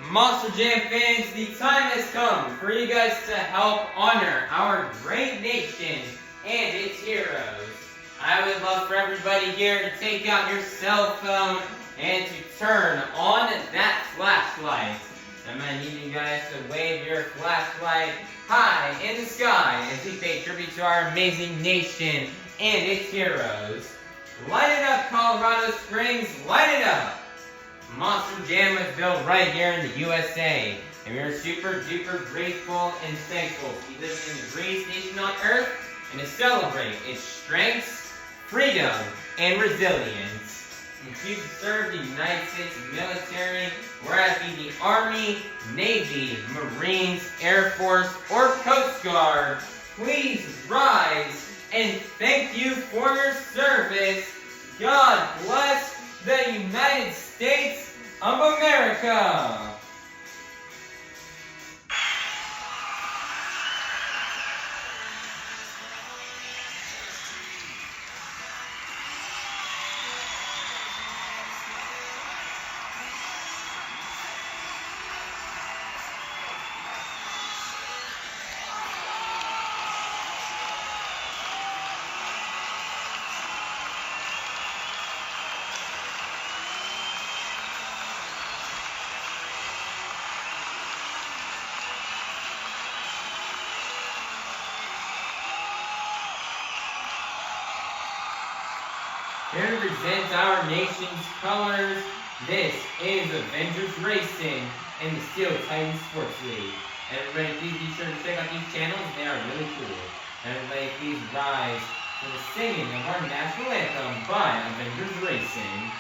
Monster Jam fans, the time has come for you guys to help honor our great nation and its heroes. I would love for everybody here to take out your cell phone and to turn on that flashlight. I'm going to need you guys to wave your flashlight high in the sky as we pay tribute to our amazing nation and its heroes. Light it up, Colorado Springs, light it up! Monster Jam was built right here in the USA, and we are super duper grateful and thankful to be living in the greatest nation on earth and to celebrate its strengths, freedom, and resilience. If you serve the United States military, whether it be the Army, Navy, Marines, Air Force, or Coast Guard, please rise and thank you for your service. God bless the United States of America. Here to present our nation's colors, this is Avengers Racing and the Steel Titan Sports League. Everybody please be sure to check out these channels, they are really cool. Everybody please rise for the singing of our national anthem by Avengers Racing.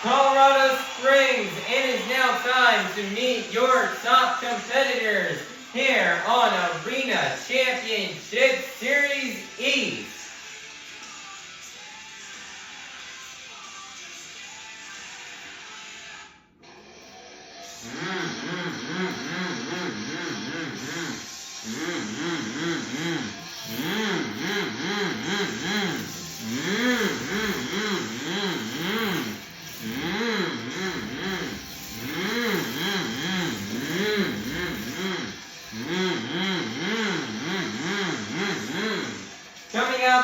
Colorado Springs, it is now time to meet your top competitors here on Arena Championship Series East.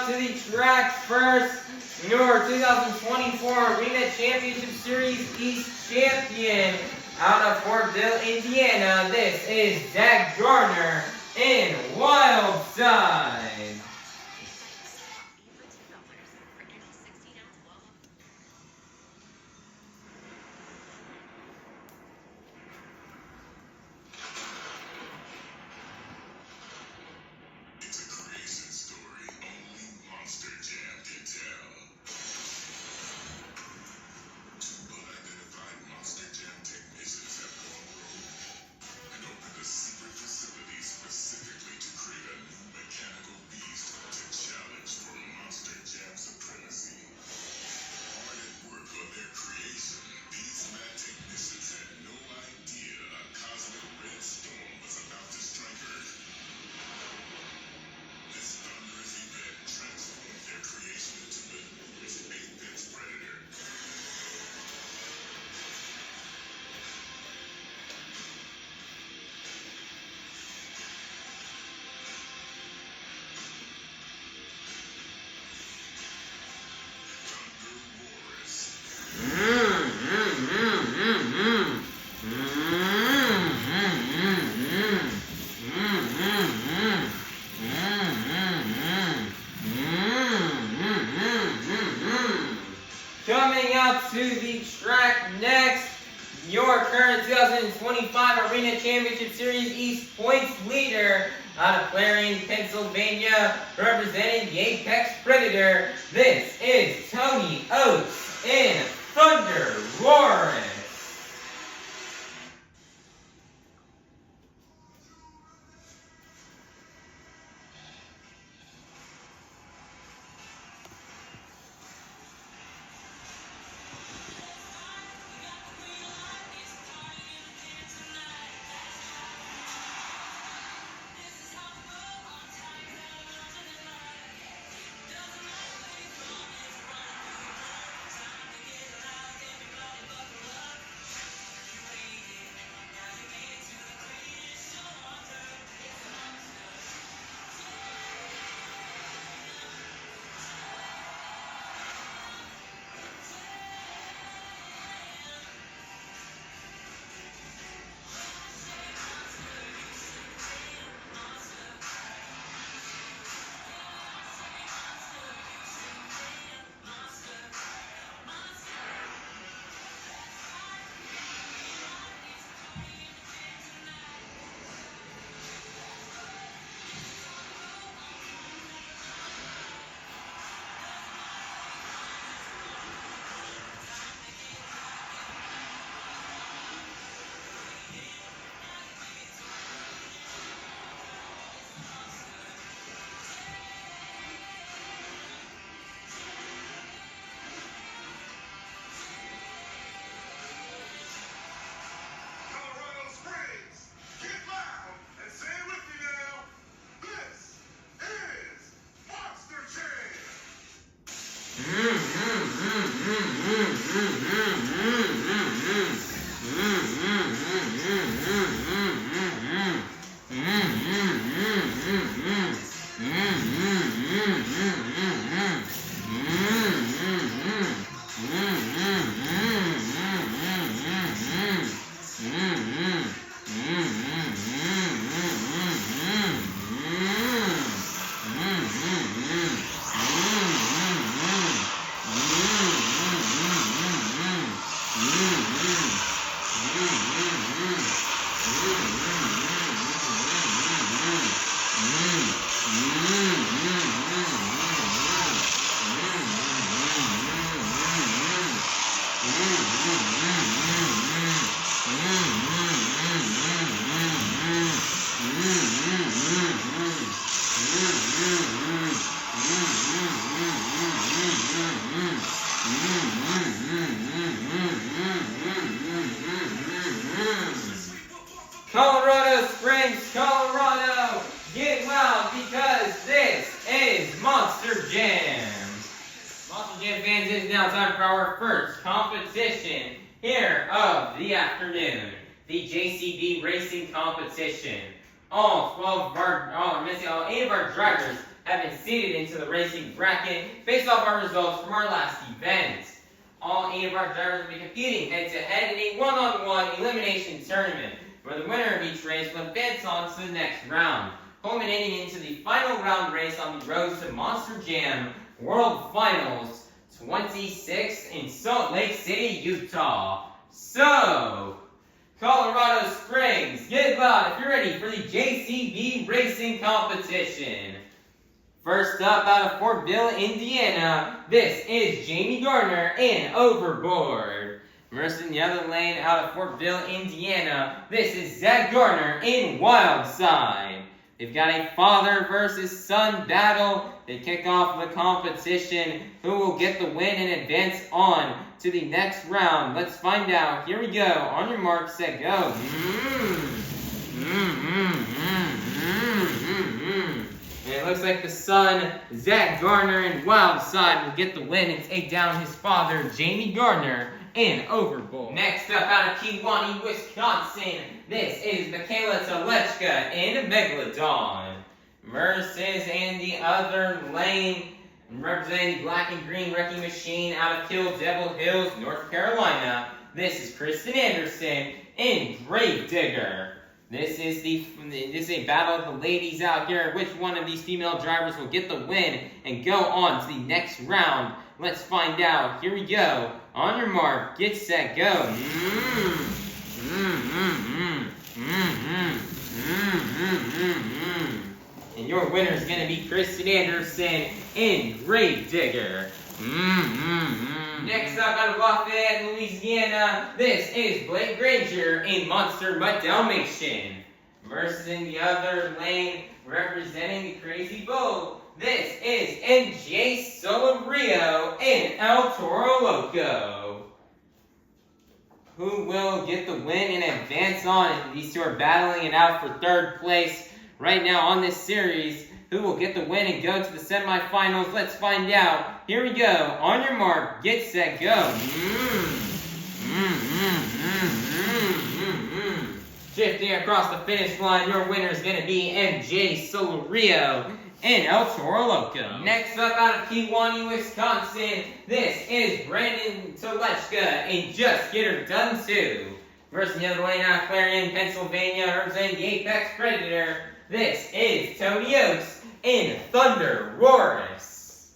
to the track first, your 2024 Arena Championship Series East Champion out of Fortville, Indiana. This is Zack Garner in Wild Side. Coming up to the track next, your current 2025 Arena Championship Series East points leader out of Clarion, Pennsylvania, representing the Apex Predator. This is Tony Ochs in ThunderROARus. Colorado Springs, Colorado, get wild because this is Monster Jam. Monster Jam fans, it is now time for our first competition here of the afternoon. The JCB Racing Competition. All 8 of our drivers have been seeded into the racing bracket based off our results from our last event. All 8 of our drivers will be competing head-to-head in a one-on-one elimination tournament, where the winner of each race will advance on to the next round, culminating into the final round race on the road to Monster Jam World Finals 26 in Salt Lake City, Utah. So, Colorado Springs, get loud if you're ready for the JCB racing competition. First up out of Fortville, Indiana, this is Jamey Garner in Overboard. Versus the other lane out of Fortville, Indiana, this is Zack Garner in Wildside. They've got a father versus son battle. They kick off the competition. Who will get the win and advance on to the next round? Let's find out. Here we go. On your mark, set, go. And it looks like the son, Zack Garner in Wildside, will get the win and take down his father, Jamey Garner, in Overboard. Next up out of Kewanee, Wisconsin, this is Mikayla Tulachka in Megalodon. Versus in the other lane, representing the black and green wrecking machine out of Kill Devil Hills, North Carolina, this is Krysten Anderson in Gravedigger. This is a battle of the ladies out here. Which one of these female drivers will get the win and go on to the next round? Let's find out. Here we go. On your mark, get set, go. And your winner is going to be Krysten Anderson in Gravedigger. Next up out of Lafayette, Louisiana, this is Blake Granger in Monster Mutt Dalmatian. Versus in the other lane, representing the Crazy Bull, this is MJ Solorio in El Toro Loco. Who will get the win and advance on? These two are battling it out for third place right now on this series. Who will get the win and go to the semifinals? Let's find out. Here we go. On your mark, get set, go. Shifting across the finish line, your winner is going to be MJ Solorio in El Toro Loco. Next up out of Kewanee, Wisconsin, this is Brandan Tulachka in Just Get Her Done 2. Versus the other lane out of Clarion, Pennsylvania, representing the Apex Predator, this is Ochs in ThunderROARus.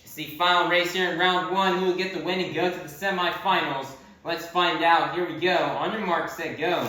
It's the final race here in round 1. Who will get the win and go to the semifinals? Let's find out. Here we go. On your mark, set, go.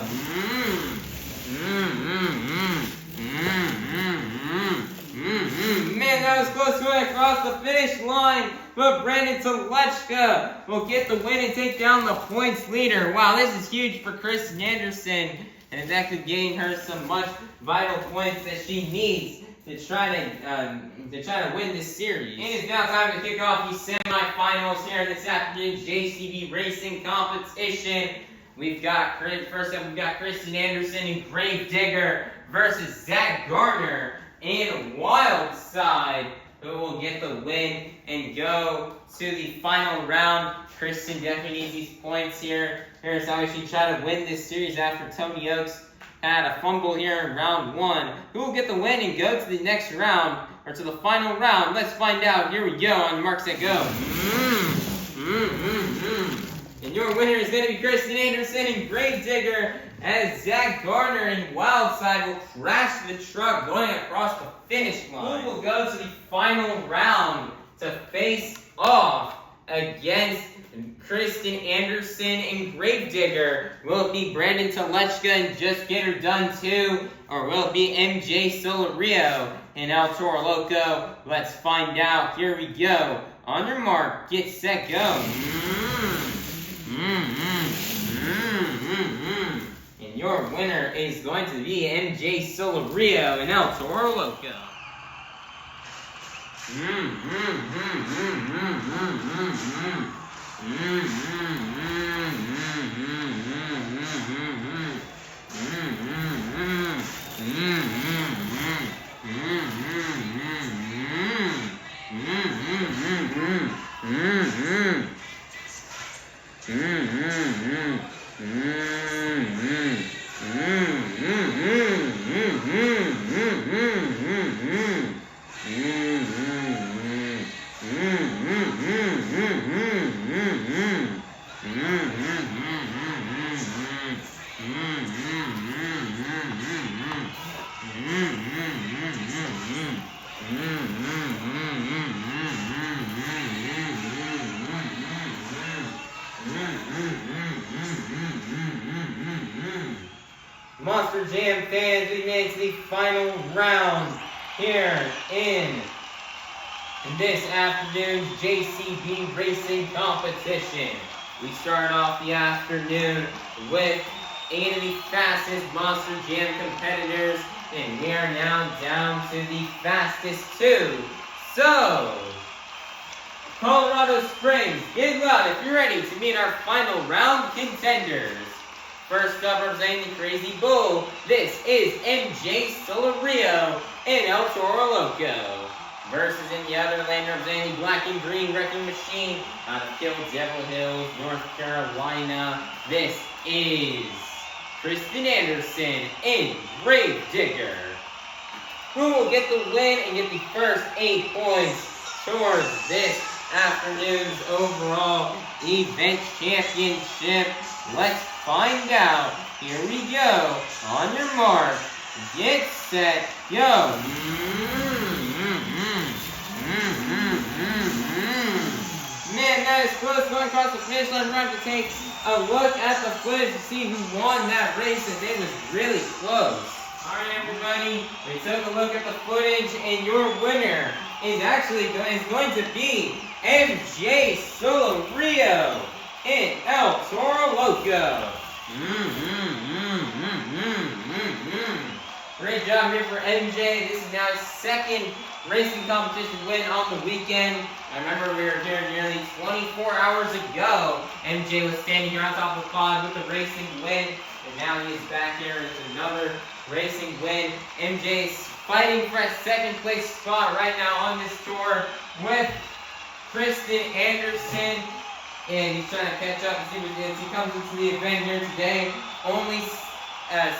Man, that was close to it across the finish line. But Brandan Tulachka will get the win and take down the points leader. Wow, this is huge for Krysten Anderson. And that could gain her some much vital points that she needs to try to win this series. And it's now time to kick off the semifinals here in this afternoon's JCB racing competition. First up, we've got Krysten Anderson in Gravedigger versus Zack Garner in Wildside, who will get the win and go to the final round. Krysten definitely needs these points here. Here's how we should try to win this series after Tony Ochs had a fumble here in round 1. Who will get the win and go to the next round, or to the final round? Let's find out. Here we go. On mark, set, go. And your winner is going to be Krysten Anderson in Gravedigger, as Zack Garner in Wildside will crash the truck going across the finish line. Who will go to the final round to face off against Krysten Anderson in Gravedigger? Will it be Brandan Tulachka and Just Get Her Done 2? Or will it be MJ Solorio in El Toro Loco? Let's find out. Here we go. On your mark, get set, go. And your winner is going to be MJ Solorio in El Toro Loco. Jam fans, we made it to the final round here in this afternoon's JCB racing competition. We start off the afternoon with 8 of the fastest Monster Jam competitors, and we are now down to the fastest 2. So, Colorado Springs, get loud if you're ready to meet our final round contenders. First up, representing the Crazy Bull, this is MJ Solorio and El Toro Loco. Versus in the other lane, representing the Black and Green Wrecking Machine out of Kill Devil Hills, North Carolina, this is Krysten Anderson and Grave Digger. Who will get the win and get the first 8 points towards this afternoon's overall event championship? Let's find out. Here we go. On your mark, get set, go. Man, that is close. Going across the finish line. We're going to have to take a look at the footage to see who won that race, and it was really close. Alright, everybody, we took a look at the footage, and your winner is going to be MJ Solorio and El Toro Loco. Great job here for MJ. This is now his second racing competition win on the weekend. I remember we were here nearly 24 hours ago. MJ was standing here on top of the pod with the racing win, and now he is back here with another racing win. MJ is fighting for a second place spot right now on this tour with Krysten Anderson, and he's trying to catch up and see what he is. He comes into the event here today only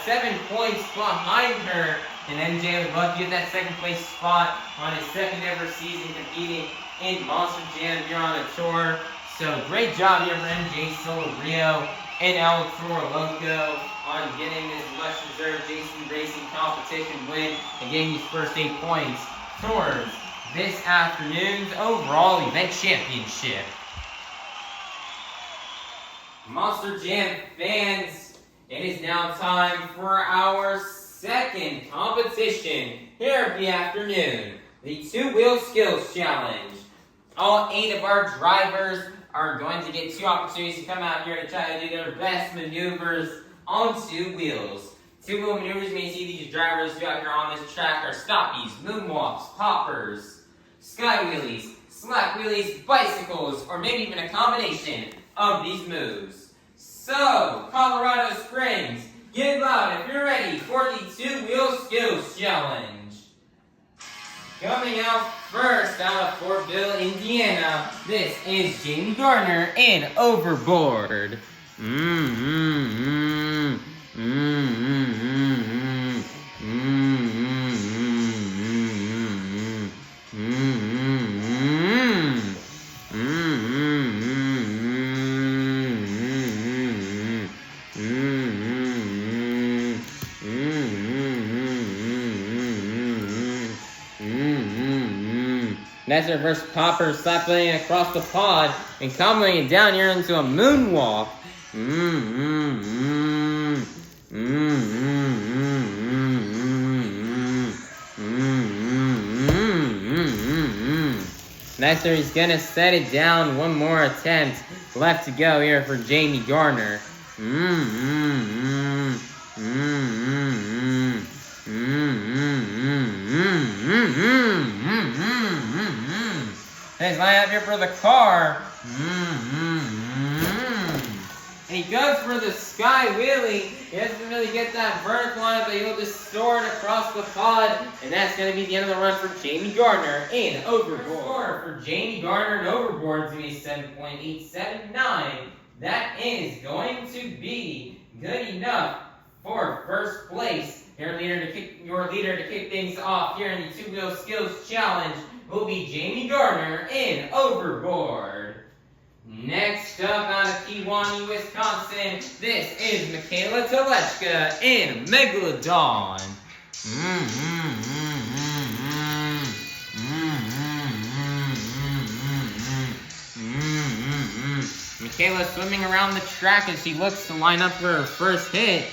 7 points behind her, and MJ would love to get that second place spot on his second ever season competing in Monster Jam here on the tour. So great job here for MJ Solorio and El Toro Loco on getting this much deserved JC Racing competition win and getting these first 8 points towards this afternoon's overall event championship. Monster Jam fans, it is now time for our second competition here of the afternoon, the 2-Wheel Skills Challenge. All 8 of our drivers are going to get 2 opportunities to come out here to try to do their best maneuvers on 2 wheels. 2-wheel maneuvers, you may see these drivers do out here on this track are stoppies, moonwalks, poppers, sky wheelies, slack wheelies, bicycles, or maybe even a combination of these moves. So, Colorado Springs, get loud if you're ready for the 2-Wheel Skills Challenge. Coming out first out of Fortville, Indiana, this is Jamey Garner and Overboard. That's a reverse popper, slapping it across the pod and comboing it down here into a moonwalk. Next, he's gonna set it down. One more attempt left to go here for Jamey Garner. Let's line up here for the car. And he goes for the sky wheelie. He doesn't really get that vertical on it, but he'll just soar it across the pod. And that's going to be the end of the run for Jamey Garner and Overboard. The score for Jamey Garner and Overboard is going to be 7.879. That is going to be good enough for first place. Your leader to kick things off here in the 2-Wheel Skills Challenge will be Jamey Garner and Overboard. Next up out of Kewanee, Wisconsin, this is Mikayla, Tulachka and Megalodon. Mikayla swimming around the track as she looks to line up for her first hit.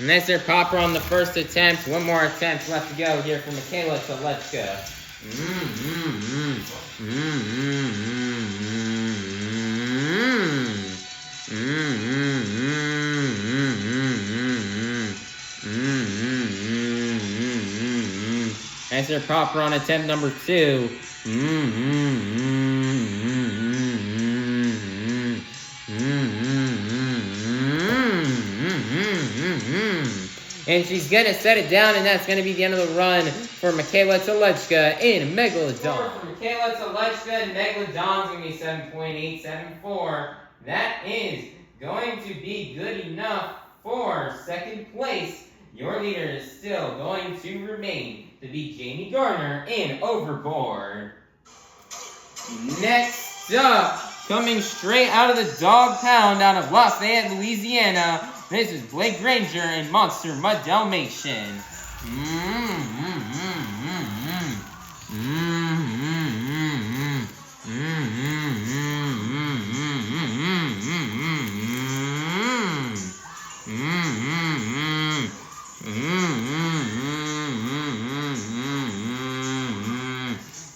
Nicer popper on the first attempt. One more attempt left to go here for Mikayla Tulachka. Nicer popper on attempt number 2. And she's going to set it down, and that's going to be the end of the run for Mikayla Tulachka in Megalodon. For Mikayla Tulachka and Megalodon's going to be 7.874. That is going to be good enough for second place. Your leader is still going to remain to be Jamey Garner in Overboard. Next up, coming straight out of the dog pound out of Lafayette, Louisiana, this is Blake Granger and Monster Mutt Dalmatian.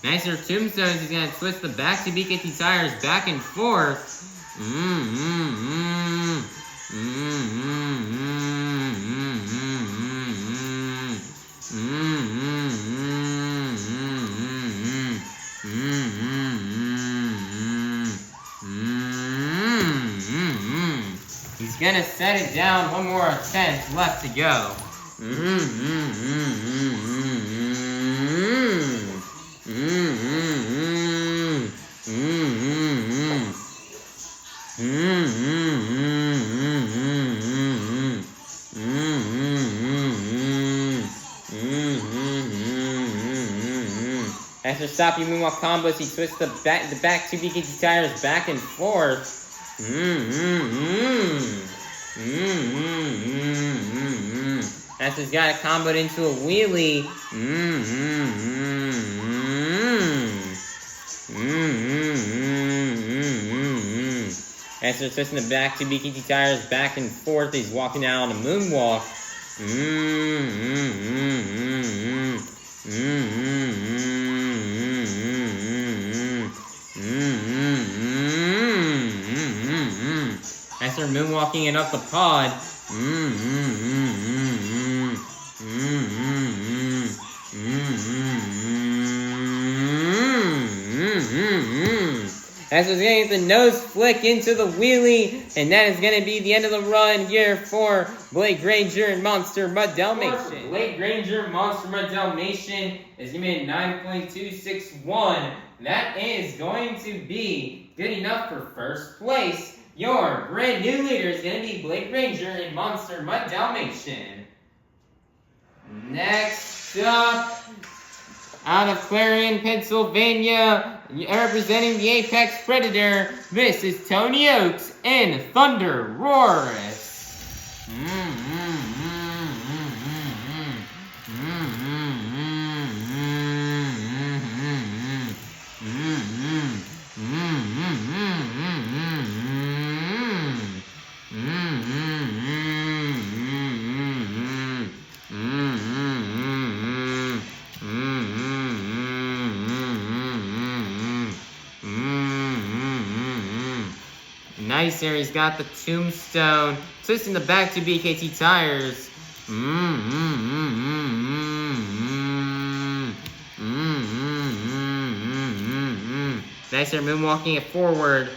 Nicer tombstones. He's going to twist the back to BKT tires back and forth. He's going to set it down. One more attempt left to go. After stopping moonwalk combos, he twists the back 2 BKT tires back and forth. After's got it comboed into a wheelie. After twisting the back 2 BKT tires back and forth, he's walking out on a moonwalk. After moonwalking it up the pod. As we're going to get the nose flick into the wheelie, and that is going to be the end of the run here for Blake Granger and Monster Mutt Dalmatian. Blake Granger, Monster Mutt Dalmatian is going to be at 9.261. That is going to be good enough for first place. Your brand new leader is going to be Blake Granger and Monster Mutt Dalmatian. Next up, out of Clarion, Pennsylvania, representing the Apex Predator, this is Tony Ochs and ThunderROARus. Nice there, he's got the tombstone, twisting the back to BKT tires. Nice there, moonwalking it forward.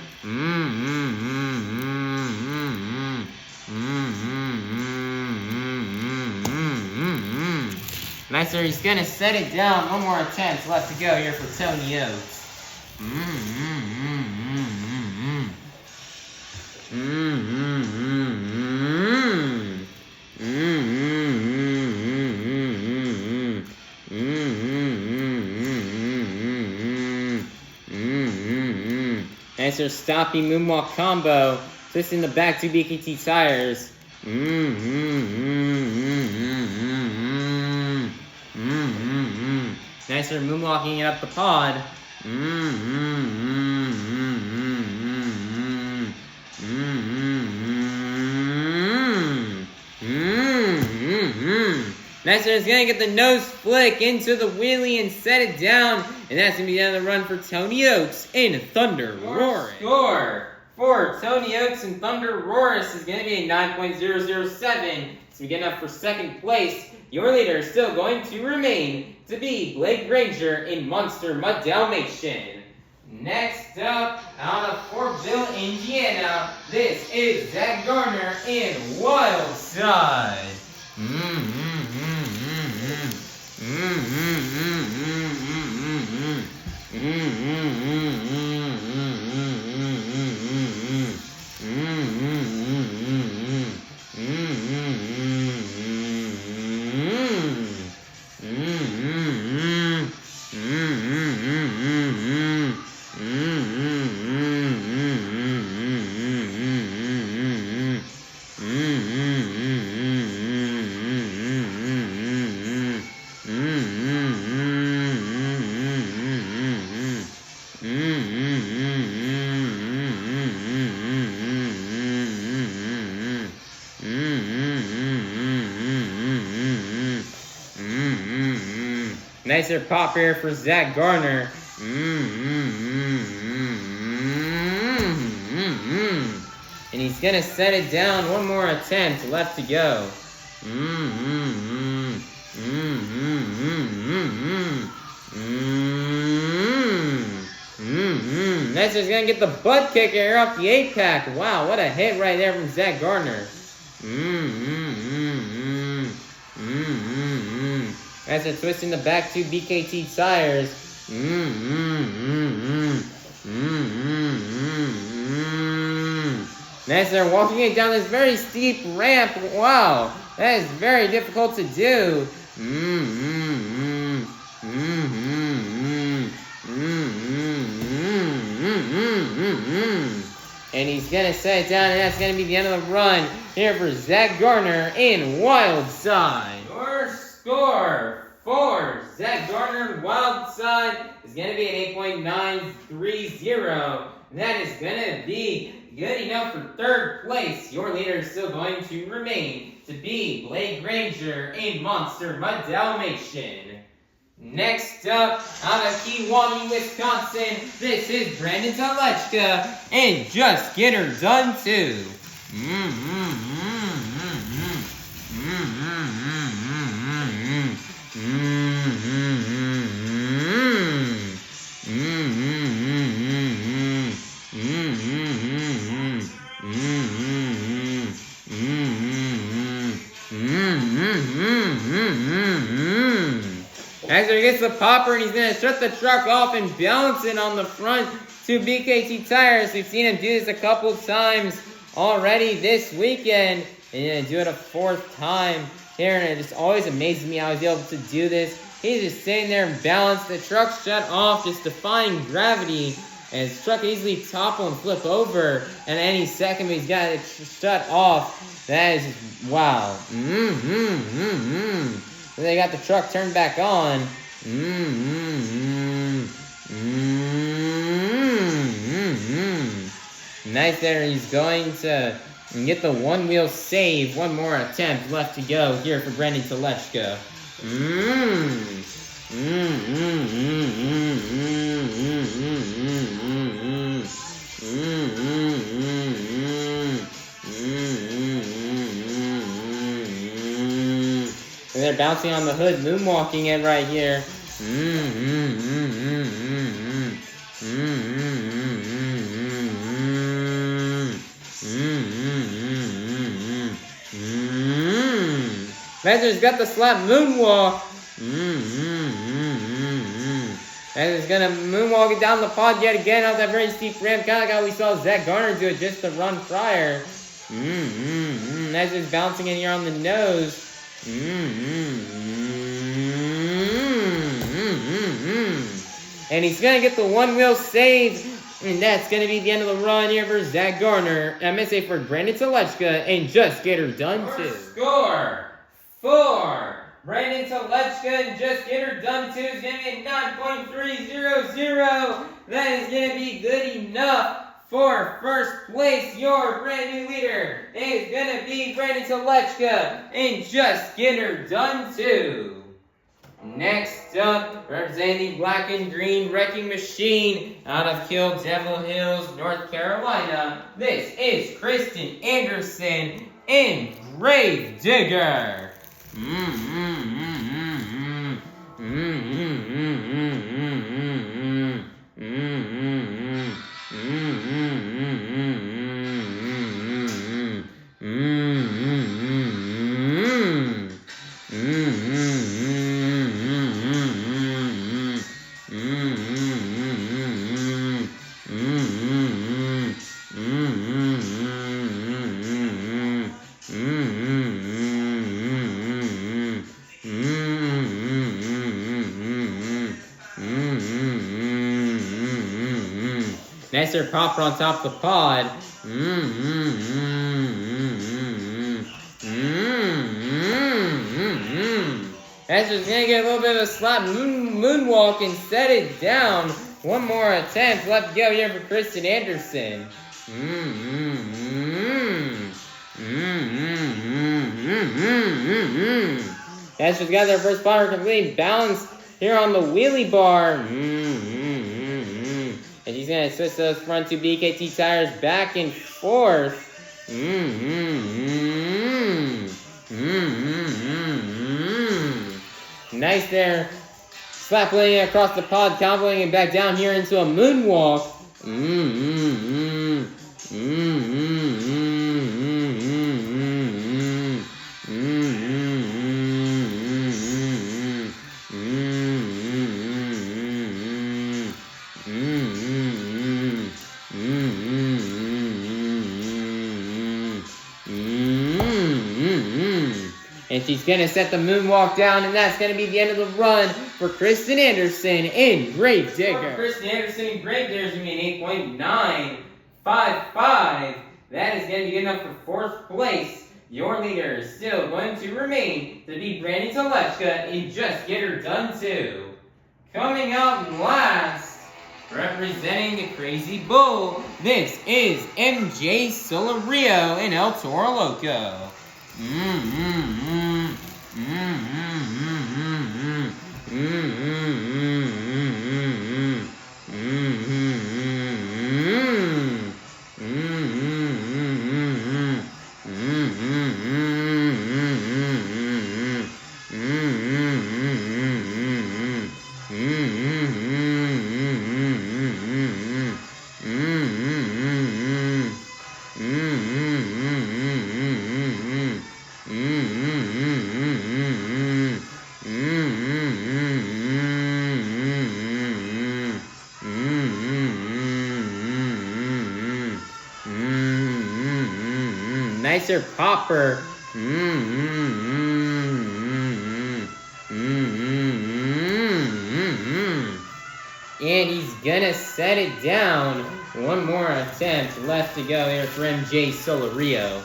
Nice there, he's gonna set it down. One more attempt left to go here for Tony Ochs. Nicer stopping moonwalk combo, twisting the back 2 BKT tires. Nicer moonwalking it up the pod. Master is going to get the nose flick into the wheelie and set it down. And that's going to be the end of the run for Tony Ochs in ThunderROARus. Score for Tony Ochs and ThunderROARus is going to be a 9.007. So we get up for second place. Your leader is still going to remain to be Granger in Monster Mutt Dalmatian. Next up, out of Fortville, Indiana, this is Zack Garner in Wildside. Nicer pop here for Zack Garner. And he's going to set it down. One more attempt left to go. Nicer's going to get the butt kicker here off the 8-pack. Wow, what a hit right there from Zack Garner. As they're twisting the back two BKT tires. As they're walking it down this very steep ramp. Wow, that is very difficult to do. And he's going to set it down, and that's going to be the end of the run here for Zack Garner in Wildside. Your score for Zack Garner in Wildside is going to be an 8.930. And that is going to be good enough for third place. Your leader is still going to remain to be Granger in Monster Mutt Dalmatian. Next up, out of Kewaunee, Wisconsin, this is Brandan Tulachka, and Just Get Her Done Too. As he gets the popper, and he's going to shut the truck off and balance it on the front two BKT tires. We've seen him do this a couple of times already this weekend. And he's going to do it a fourth time here. And it just always amazes me how he's able to do this. He's just sitting there and balanced. The truck's shut off, just defying gravity. And his truck easily topple and flip over. And any second he's got it shut off. That is just, wow. Then they got the truck turned back on. Nice there. He's going to get the one-wheel save. One more attempt left to go here for Brandan Tulachka. And they're bouncing on the hood, moonwalking it right here. Measure's got the slap moonwalk. And he's gonna moonwalk it down the pod yet again off that very steep ramp, kind of like how we saw Zack Garner do it just the run prior. Measure's bouncing in here on the nose. And he's going to get the one-wheel save. And that's going to be the end of the run here for Zack Garner. MSA for Brandan Tulachka. And Just Get Her Done Too. Score for Brandan Tulachka and Just Get Her Done Too is going to be a 9.300. That is going to be good enough For first place, your brand new leader is gonna be Brandan Tulachka, and just get her done too. Next up, representing the black and green wrecking machine out of Kill Devil Hills, North Carolina, this is Krysten Anderson and Grave Digger. Nicer popper on top of the pod. That's just gonna get a little bit of a slap moonwalk and set it down. One more attempt left to go here for Krysten Anderson. That's just got their first power complete balance here on the wheelie bar. And she's going to switch those front two BKT tires back and forth. Nice there. Slap laying it across the pod, comboing it back down here into a moonwalk. And she's going to set the moonwalk down, and that's going to be the end of the run for Krysten Anderson and Grave Digger. For Krysten Anderson and Grave Digger is going to be an 8.955. That is going to be good enough for fourth place. Your leader is still going to remain to be Brandan Tulachka and just get her done too. Coming out last, representing the Crazy Bull, this is MJ Solorio and El Toro Loco. Nicer popper. And he's gonna set it down. One more attempt left to go here for MJ Solorio.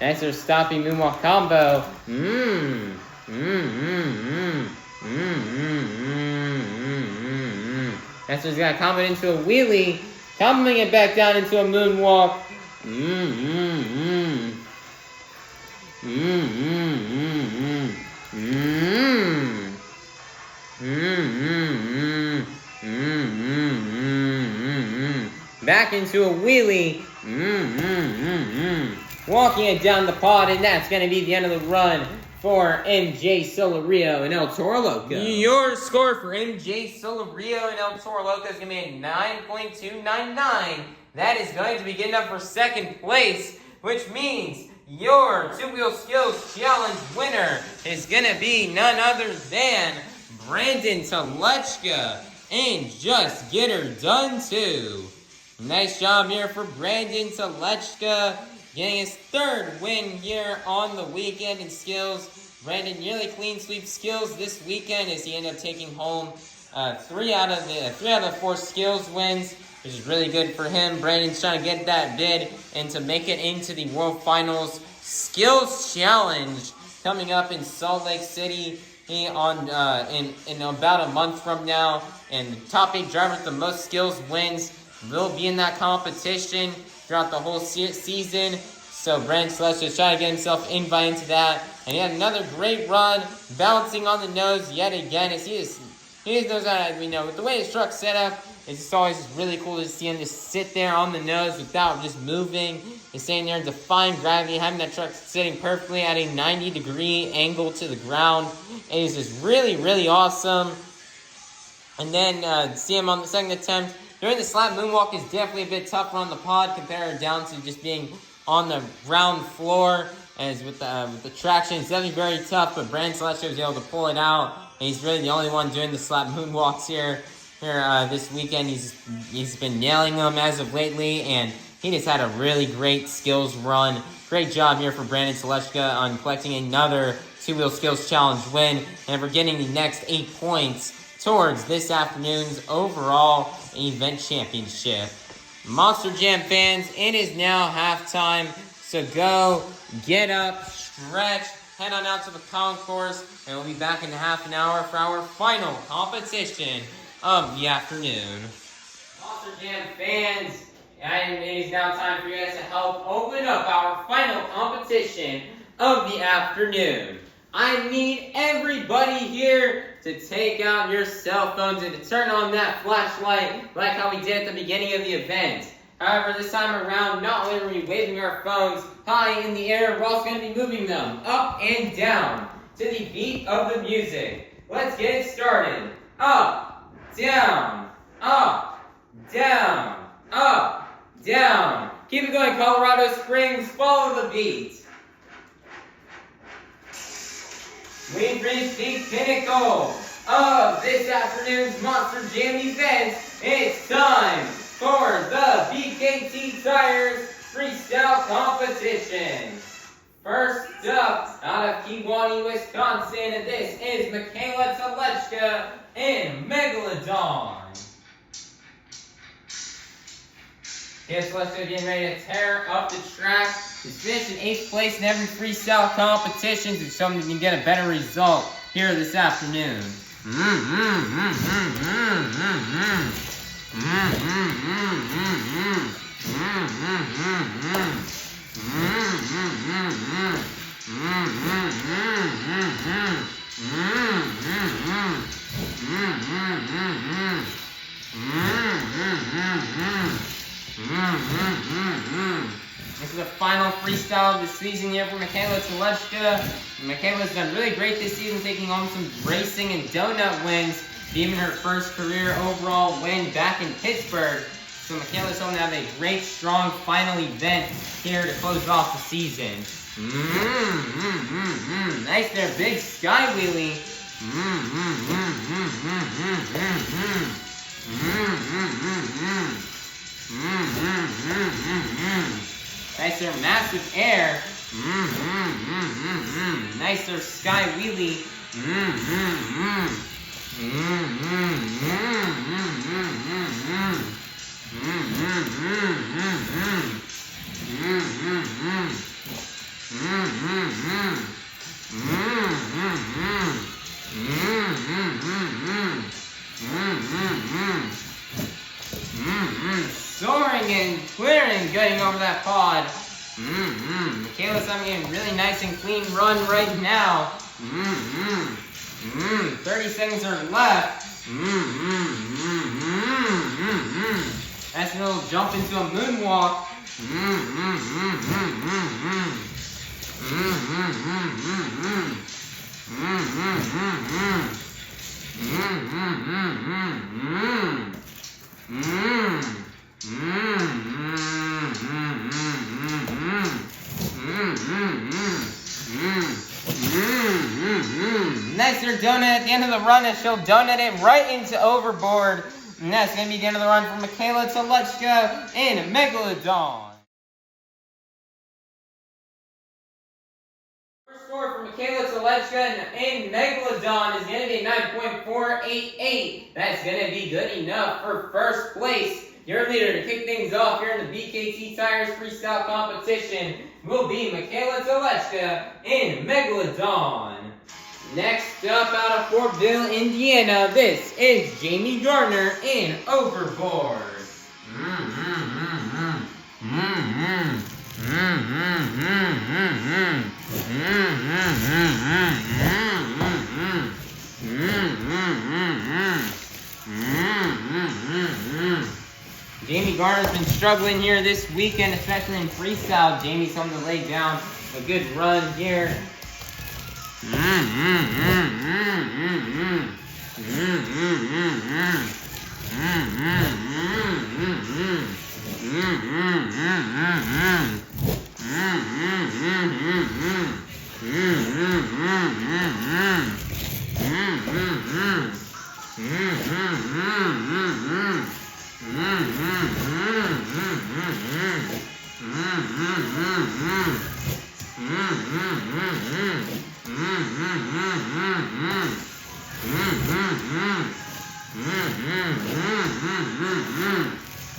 Nice or stopping moonwalk combo. That's what's gonna combo it into a wheelie, comboing it back down into a moonwalk. Back into a wheelie. Walking it down the pod, and that's going to be the end of the run for MJ Solorio and El Toro Loco. Your score for MJ Solorio and El Toro Loco is going to be a 9.299. That is going to be good enough for second place, which means your two-wheel skills challenge winner is going to be none other than Brandan Tulachka, and just get her done too. Nice job here for Brandan Tulachka, getting his 3rd win here on the weekend in skills. Brandan nearly clean sweep skills this weekend as he ended up taking home 3 out of the 4 skills wins, which is really good for him. Brandan's trying to get that bid and to make it into the World Finals Skills Challenge coming up in Salt Lake City on in about a month from now. And the top 8 driver with the most skills wins will be in that competition throughout the whole season. So Brandan Tulachka is trying to get himself invited into that. And he had another great run, bouncing on the nose yet again. As he just knows how to, with the way his truck's set up, it's just always just really cool to see him just sit there on the nose without just moving. He's staying there in defying gravity, having that truck sitting perfectly at a 90-degree angle to the ground. And he's just really, really awesome. And then see him on the second attempt. During the slap moonwalk is definitely a bit tougher on the pod compared down to just being on the ground floor. As with the traction, it's definitely very tough, but Brandan Tulachka was able to pull it out. And he's really the only one doing the slap moonwalks here this weekend. He's been nailing them as of lately, and he just had a really great skills run. Great job here for Brandan Tulachka on collecting another 2-wheel skills challenge win, and for getting the next 8 points towards this afternoon's overall event championship. Monster Jam fans, it is now halftime, so go get up, stretch, head on out to the concourse, and we'll be back in half an hour for our final competition of the afternoon. Monster Jam fans, and it is now time for you guys to help open up our final competition of the afternoon. I need everybody here to take out your cell phones and to turn on that flashlight like how we did at the beginning of the event. However, this time around, not only are we waving our phones high in the air, we're also going to be moving them up and down to the beat of the music. Let's get it started. Up, down, up, down, up, down. Keep it going, Colorado Springs. Follow the beat. We've reached the pinnacle of this afternoon's Monster Jam event. It's time for the BKT Tires Freestyle Competition. First up, out of Kewanee, Wisconsin, this is Mikayla Tulachka in Megalodon. Here's Tulachka getting ready to tear up the track. He's finished in 8th place in every freestyle competition, so someone can get a better result here this afternoon. This is the final freestyle of the season here for Mikayla Tulachka. Mikayla's done really great this season, taking home some racing and donut wins, even her first career overall win back in Pittsburgh. So Mikayla's hoping to have a great, strong final event here to close off the season. Nice there, big sky wheelie. Nice there, massive air. Nice there, sky wheelie. Soaring and clearing, getting over that pod. Mikayla's having a really nice and clean run right now. 30 seconds are left. Nice little jump into a moonwalk. Nice little donut at the end of the run, and she'll donut it right into overboard. And that's going to be the end of the run for Mikayla, Tulachka, and Megalodon. First score for Mikayla, Tulachka, and Megalodon is going to be 9.488. That's going to be good enough for first place. Your leader to kick things off here in the BKT Tires Freestyle Competition will be Mikayla, Tulachka, and Megalodon. Next up out of Fortville, Indiana, this is Jamey, Garner, and Overboard. Jamey Garner's been struggling here this weekend, especially in freestyle. Jamey's home to lay down a good run here.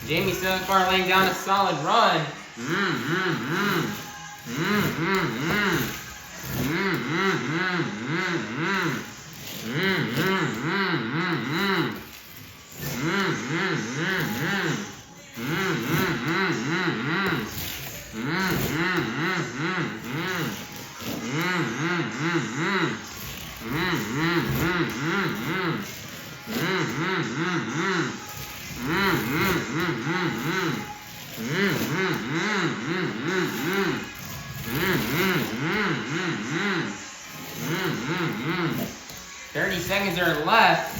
Jamey so far laying down a solid run. "30 seconds are left.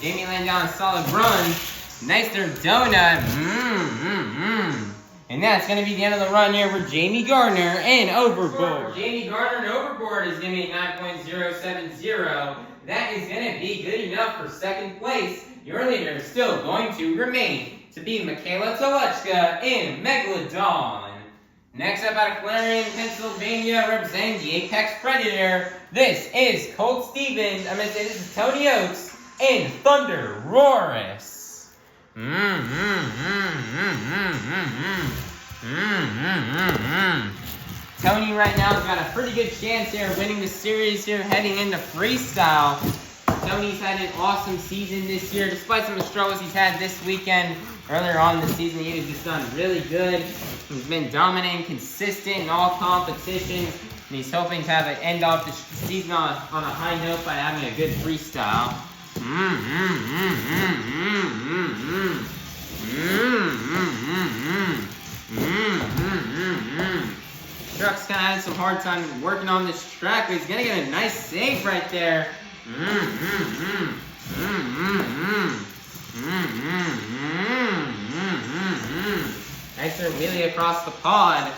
Jamey laying down a solid run. Nice there donut. And that's going to be the end of the run here for Jamey Garner and Overboard. Jamey Garner and Overboard is going to be 9.070. That is going to be good enough for second place. Your leader is still going to remain to be Mikayla, Tulachka, and Megalodon. Next up out of Clarion, Pennsylvania, representing the Apex Predator, this is Colt Stevens. I'm going to say this is Tony Ochs and ThunderROARus. Tony right now has got a pretty good chance here of winning the series here heading into freestyle. Tony's had an awesome season this year, despite some of the struggles he's had this weekend. Earlier on in the season, he has just done really good. He's been dominant, consistent in all competitions, and he's hoping to have an end off the season on a high note by having a good freestyle. Truck's kind of had some hard time working on this track, but he's going to get a nice save right there. Nice there wheelie across the pod.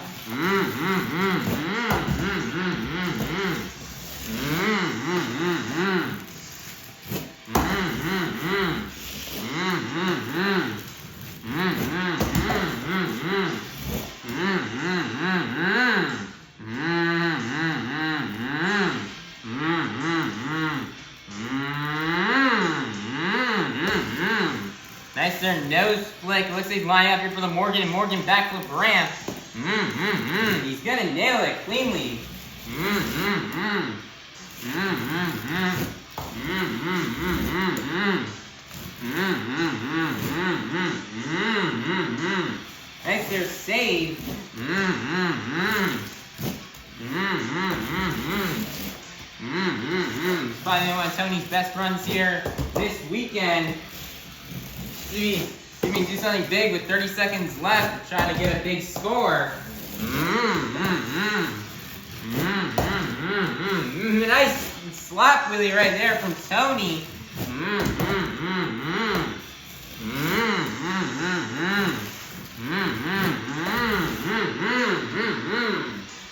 Nice there nose flick. Looks like he's lining up here for the Morgan and Morgan backflip ramp. He's gonna nail it cleanly. Nice there save. Probably one of Tony's best runs here this weekend. See if we can do something big with 30 seconds left to try to get a big score. Nice slap wheelie right there from Tony.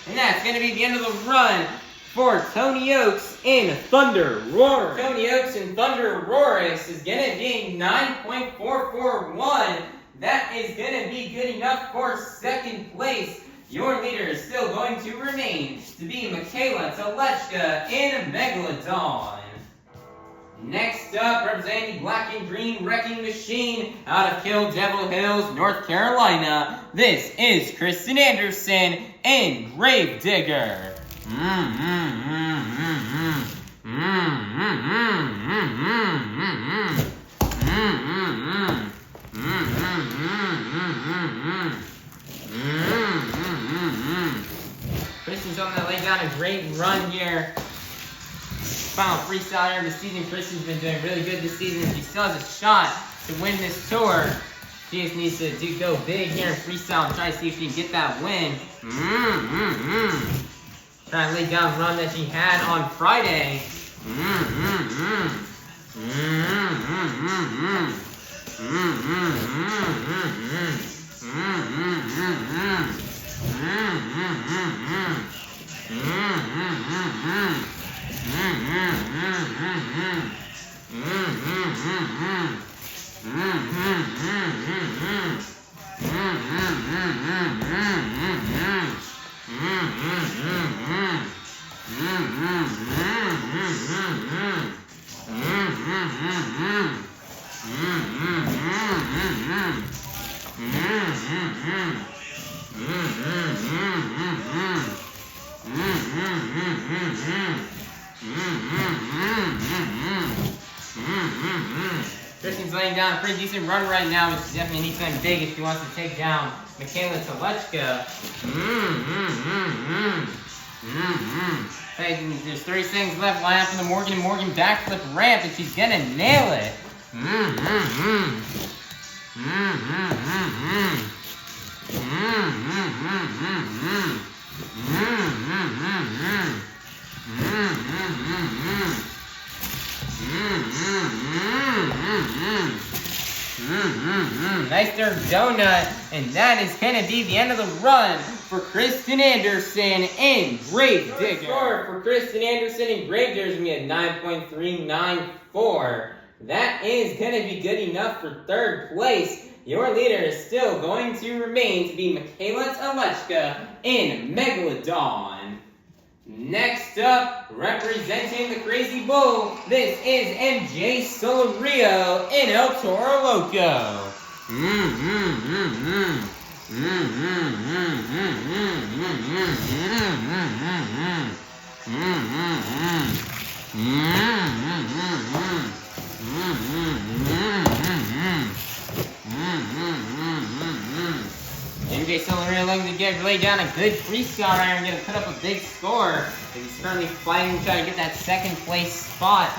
And that's going to be the end of the run for Tony Ochs in ThunderROARus. Tony Ochs in ThunderROARus is going to be 9.441. That is going to be good enough for second place. Your leader is still going to remain to be Mikayla Tulachka in Megalodon. Next up, representing the black and green wrecking machine out of Kill Devil Hills, North Carolina, this is Krysten Anderson in Gravedigger. Krysten's on that lay down a great run here. Final freestyle here of the season. Krysten's been doing really good this season. She still has a shot to win this tour. She just needs to go big here in freestyle and try to see if she can get that win. Trying to lay down the run that she had on Friday. Krysten's laying down a pretty decent run right now, but she definitely needs something big if she wants to take down Mikayla Tulachka. There's 30 seconds left. Line up for the Morgan and Morgan backflip ramp, and she's gonna nail it. Nice there donut, and that is gonna be the end of the run for Krysten Anderson in Gravedigger. Score for Krysten Anderson in Gravedigger is gonna be at 9.394. That is gonna be good enough for third place. Your leader is still going to remain to be Mikayla Tulachka in Megalodon. Next up, representing the Crazy Bull, this is MJ Solorio in El Toro Loco. MJ Solorio looking to lay down a good freestyle right here and gonna put up a big score. He's currently fighting to try to get that second place spot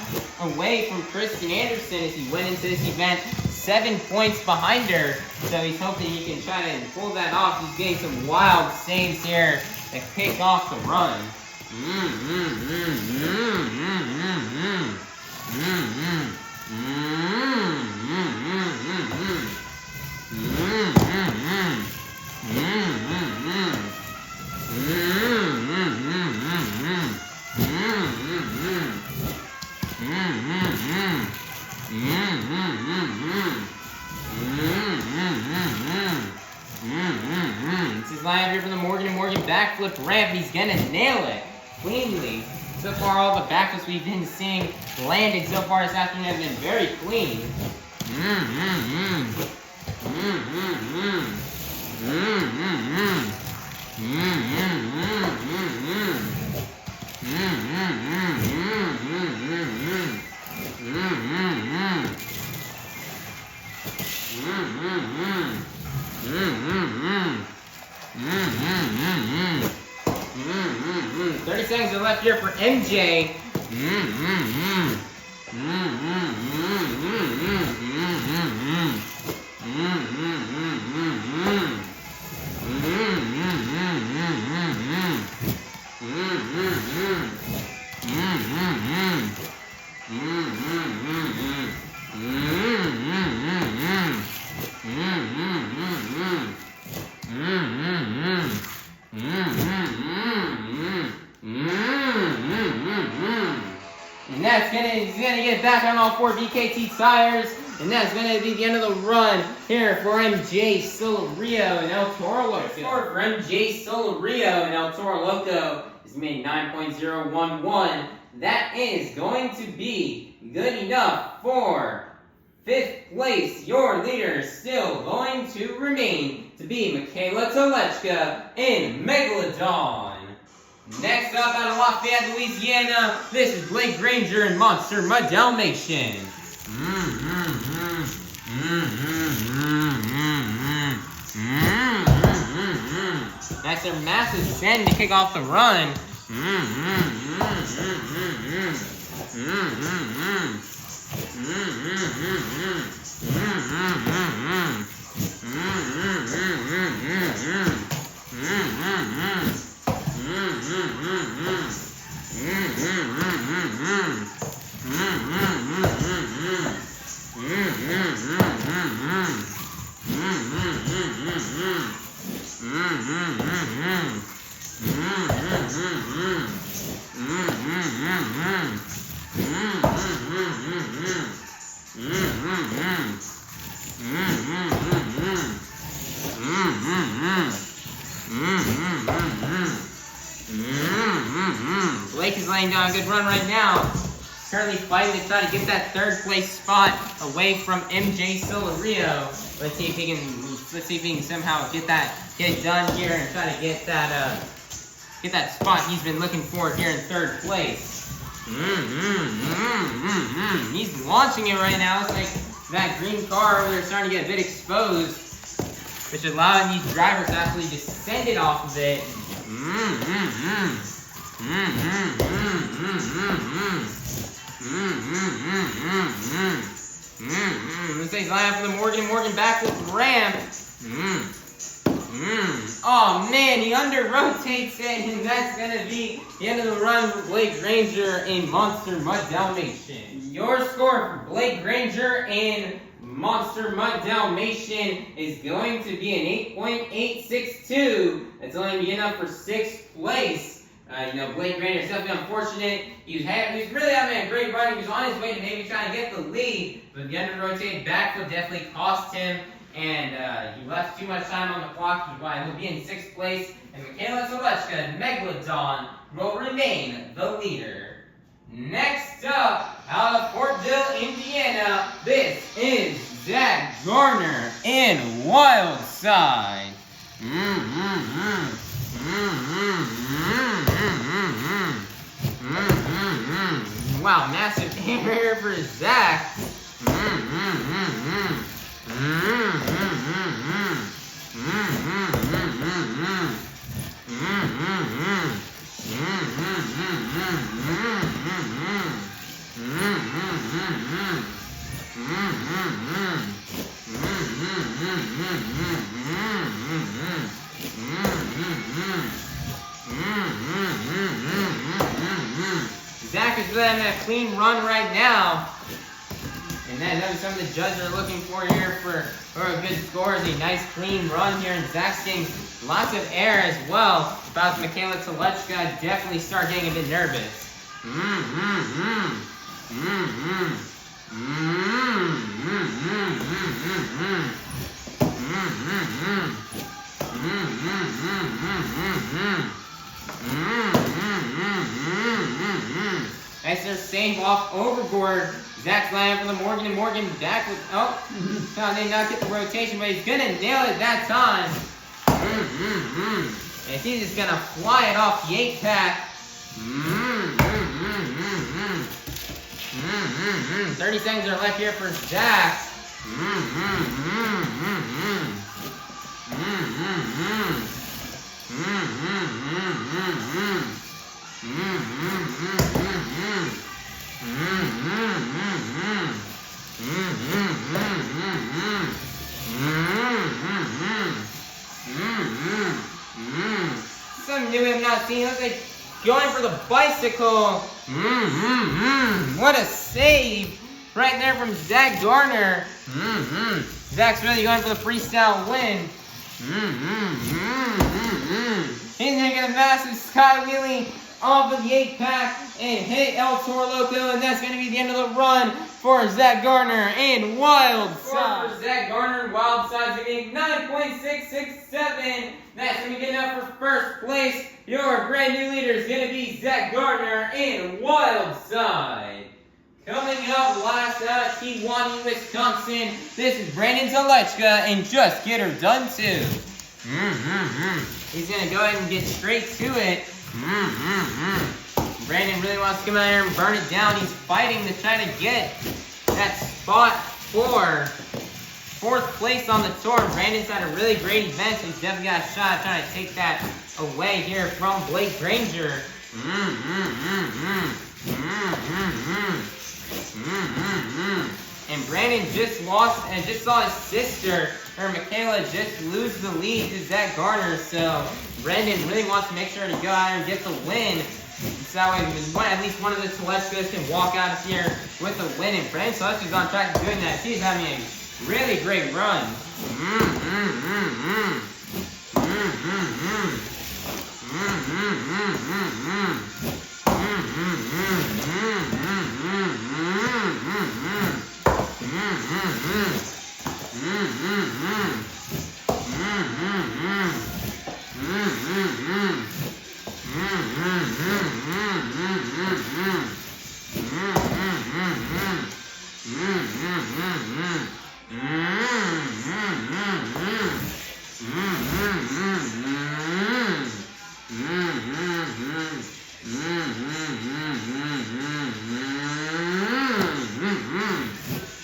away from Krysten Anderson as he went into this event 7 points behind her. So he's hoping he can try to pull that off. He's getting some wild saves here to kick off the run. This is lineup here for the Morgan and Morgan backflip ramp. He's gonna nail it cleanly. So far, all the backflips we've been seeing landed so far this afternoon have been very clean. $30 seconds are left here for MJ. And that's he's gonna get back on all 4 VKT tires. And that's gonna be the end of the run here for MJ Solorio and El Toro Loco. For MJ Solorio and El Toro Loco is made 9.011. That is going to be good enough for 5th place. Your leader is still going to remain to be Mikayla Tulachka in Megalodon. Next up out of Lafayette, Louisiana, this is Granger and Monster Mutt Dalmatian. That's their massive send to kick off the run. Blake is laying down a good run right now. Currently fighting to try to get that 3rd place spot away from MJ Solorio. Let's see if he can somehow get it done here and try to get that spot he's been looking for here in 3rd place. He's launching it right now. It's like that green car over there starting to get a bit exposed, which is allowing these drivers to actually just send it off of it. Looks like he's lining up for the Morgan back with ramp. Oh man, he under rotates it, and that's gonna be the end of the run for Granger in Monster Mutt Dalmatian. Your score for Granger in Monster Mutt Dalmatian is going to be an 8.862. That's only going to be enough for 6th place. Granger is definitely unfortunate. He was really having a great run. He was on his way to maybe trying to get the lead, but the under-rotated backflip definitely cost him, and he left too much time on the clock, which is why he'll be in 6th place. And Mikayla Tulachka and Megalodon will remain the leader. Next up, out of Fortville, Indiana, this is Zack, Garner, and Wildside. Wow, massive hammer here for Zack. Zack is really having a clean run right now. And that's some of the judges are looking for here for a good score. Is a nice clean run here, and Zack's getting lots of air as well. About Mikayla Tulachka definitely start getting a bit nervous. As they're save off overboard, Zack's lining up for the Morgan back with, did not get the rotation, but he's gonna nail it that time. And he's just gonna fly it off the 8-pack. 30 seconds are left here for Zack. Something new we have not seen. Looks like going for the bicycle. What a save right there from Zack Garner. Zack's really going for the freestyle win. He's going to get a massive sky wheelie off of the 8-pack and hit El Toro Loco, and that's going to be the end of the run for Zack Garner and Wild Side. For Zack Garner and Wild Side's going to be 9.667. That's going to be good enough for first place. Your brand new leader is going to be Zack Garner and Wild Side. Coming up last out of Kewanee, Wisconsin, this is Brandan Tulachka and Just Get Her Done Too. He's going to go ahead and get straight to it. Brandan really wants to come out here and burn it down. He's fighting to try to get that spot for fourth place on the tour. Brandan's had a really great event, so he's definitely got a shot at trying to take that away here from Granger. And Brandan just lost and just saw his sister, or Mikayla, just lose the lead to Zack Garner. So Brandan really wants to make sure to go out here and get the win. So that way at least one of the Tulachkas can walk out of here with a win. And Brandan Tulachka's on track to doing that. He's having a really great run.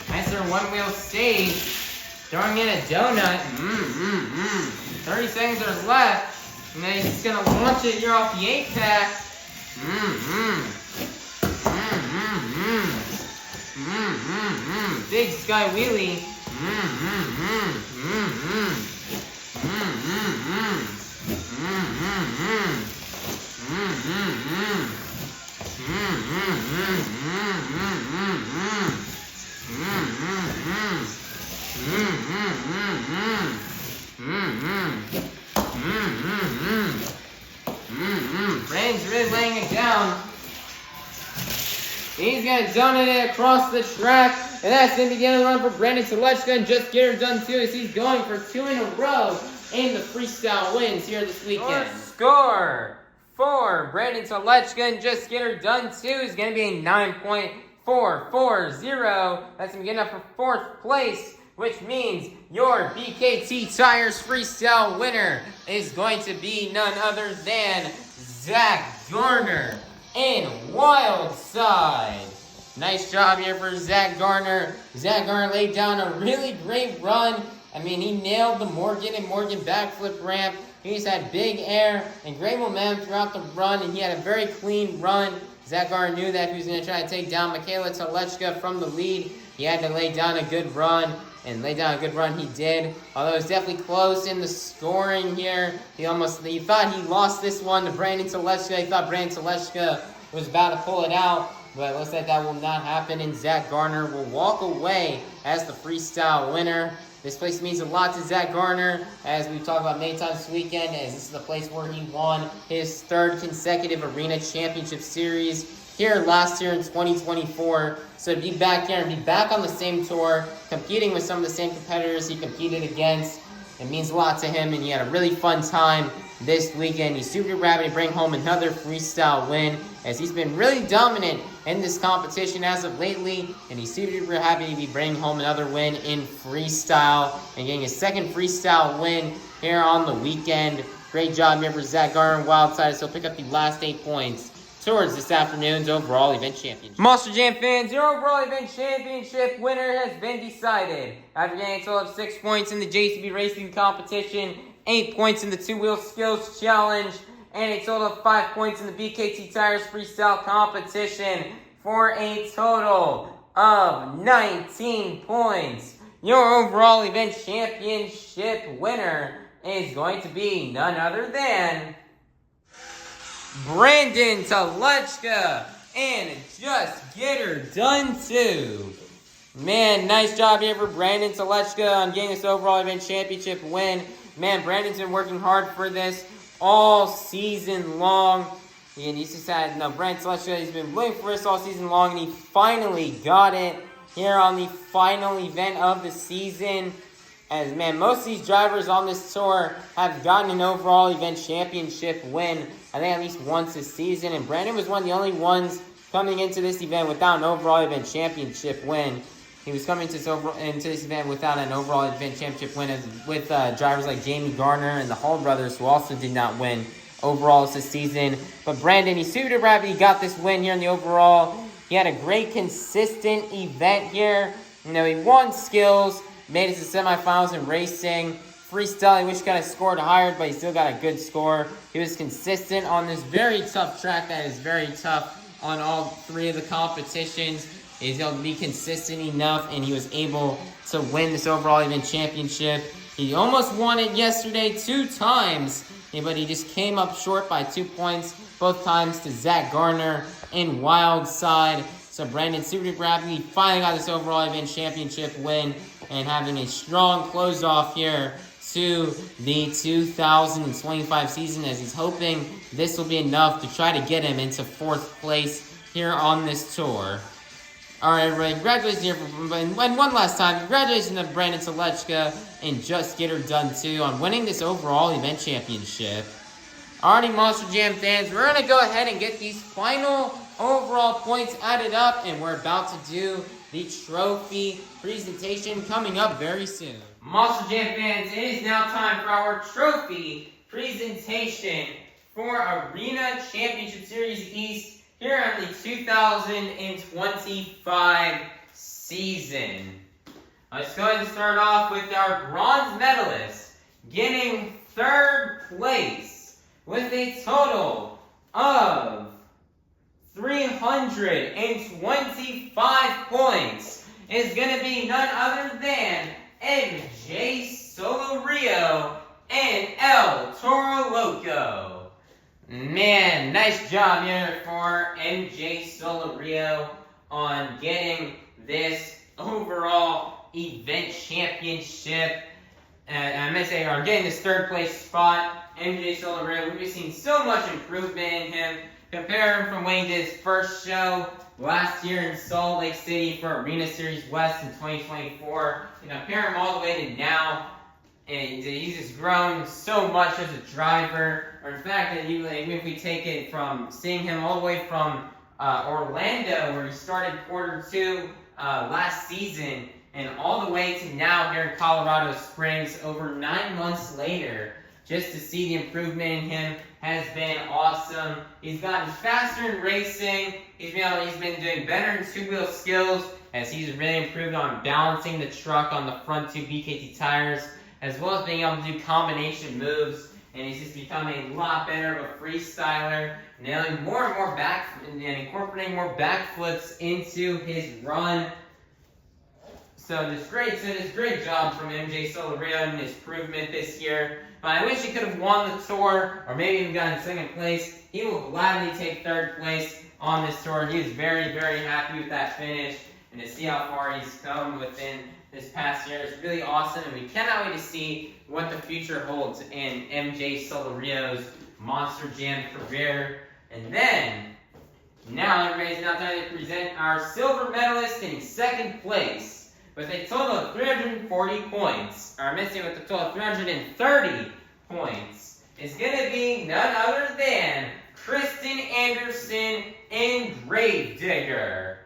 Nice little one-wheel stage. Throwing in a donut. 30 seconds are left. And then he's going to launch it here off the 8-pack. Big sky wheelie. Brandan's really laying it down. He's going to donate it across the track. And that's going to be the end of the run for Brandan Tulachka. And Just Get Her Done Too, as he's going for 2 in a row in the freestyle wins here this weekend. Score for Brandan Tulachka and Just Get Her Done Too is going to be a 9.440. That's going to be good enough for fourth place, which means your BKT Tires freestyle winner is going to be none other than Zack Garner and Wild Side. Nice job here for Zack Garner. Zack Garner laid down a really great run. I mean, he nailed the Morgan and Morgan backflip ramp. He's had big air and great momentum throughout the run, and he had a very clean run. Zack Garner knew that he was going to try to take down Mikayla Tulachka from the lead. He had to lay down a good run, and lay down a good run he did. Although it was definitely close in the scoring here. He thought he lost this one to Brandan Tulachka. He thought Brandan Tulachka was about to pull it out, but it looks like that will not happen, and Zack Garner will walk away as the freestyle winner. This place means a lot to Zack Garner, as we've talked about many times this weekend, as this is the place where he won his 3rd consecutive Arena Championship Series here last year in 2024. So to be back here and be back on the same tour, competing with some of the same competitors he competed against, it means a lot to him, and he had a really fun time this weekend. He's super happy to bring home another freestyle win, as he's been really dominant in this competition as of lately, and he's super happy to be bringing home another win in freestyle and getting his 2nd freestyle win here on the weekend. Great job here for Zack Garner and Wild Side, so he'll pick up the last 8 points towards this afternoon's overall event championship. Monster Jam fans, your overall event championship winner has been decided. After getting a total of 6 points in the JCB Racing competition, 8 points in the 2-wheel skills challenge, and a total of 5 points in the BKT Tires freestyle competition, for a total of 19 points. Your overall event championship winner is going to be none other than Brandan Tulachka and just get her done too. Man, nice job here for Brandan Tulachka on getting this overall event championship win. Man, Brandan's been working hard for this all season long. And he's just had, Brandan Tulachka, he's been waiting for this all season long, and he finally got it here on the final event of the season. As, man, most of these drivers on this tour have gotten an overall event championship win, I think at least once this season. And Brandan was one of the only ones coming into this event without an overall event championship win. He was coming into this event without an overall event championship win with drivers like Jamey, Garner, and the Hall brothers, who also did not win overalls this season. But Brandan, he suited rapid. He got this win here in the overall. He had a great, consistent event here. You know, he won skills, made it to semifinals in racing. Freestyle, I wish he could have scored higher, but he still got a good score. He was consistent on this very tough track that is very tough on all three of the competitions. He's able to be consistent enough, and he was able to win this overall event championship. He almost won it yesterday 2 times, but he just came up short by 2 points, both times to Zack, Garner, and Wild Side. So Brandan super rapidly finally got this overall event championship win, and having a strong close off here to the 2025 season, as he's hoping this will be enough to try to get him into 4th place here on this tour. Alright, everybody, congratulations here, and one last time, congratulations to Brandan Tulachka and Just Get Her Done too on winning this overall event championship. Alrighty, Monster Jam fans, we're going to go ahead and get these final overall points added up, and we're about to do the trophy presentation coming up very soon. Monster Jam fans, it is now time for our trophy presentation for Arena Championship Series East here on the 2025 season. Let's go ahead and start off with our bronze medalist, getting 3rd place with a total of 325 points, is going to be none other than MJ Solorio and Toro Loco. Man, nice job here for MJ Solorio on getting this overall event championship. I must say, on getting this 3rd place spot. MJ Solorio, we've seen so much improvement in him. Compare him from when he did his first show last year in Salt Lake City for Arena Series West in 2024. And compare him all the way to now. And he's just grown so much as a driver. Or in fact, that if we take it from seeing him all the way from Orlando, where he started Q2 last season, and all the way to now here in Colorado Springs, over 9 months later, just to see the improvement in him has been awesome. He's gotten faster in racing. He's been doing better in 2-wheel skills, as he's really improved on balancing the truck on the front 2 BKT tires, as well as being able to do combination moves. And he's just becoming a lot better of a freestyler, nailing more and more and incorporating more backflips into his run. So this great job from MJ Solorio in his improvement this year. But I wish he could have won the tour, or maybe even gotten 2nd place. He will gladly take 3rd place on this tour. He was very, very happy with that finish, and to see how far he's come within this past year is really awesome, and we cannot wait to see what the future holds in MJ Solorio's Monster Jam career. And then, now everybody's now time to present our silver medalist in 2nd place with a total of 340 points, or I'm missing with a total of 330 points, is going to be none other than Krysten Anderson and Granger.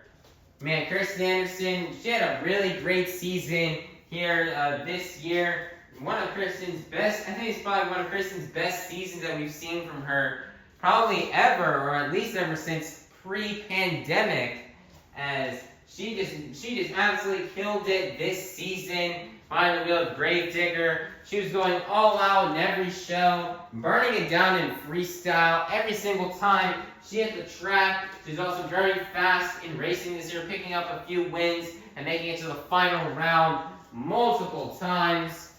Man, Krysten Anderson, she had a really great season here this year. One of Krysten's best, I think it's probably one of Krysten's best seasons that we've seen from her probably ever, or at least ever since pre-pandemic, as she just absolutely killed it this season. Behind the wheel of Gravedigger. She was going all out in every show, burning it down in freestyle every single time she hit the track. She's also very fast in racing this year, picking up a few wins and making it to the final round multiple times.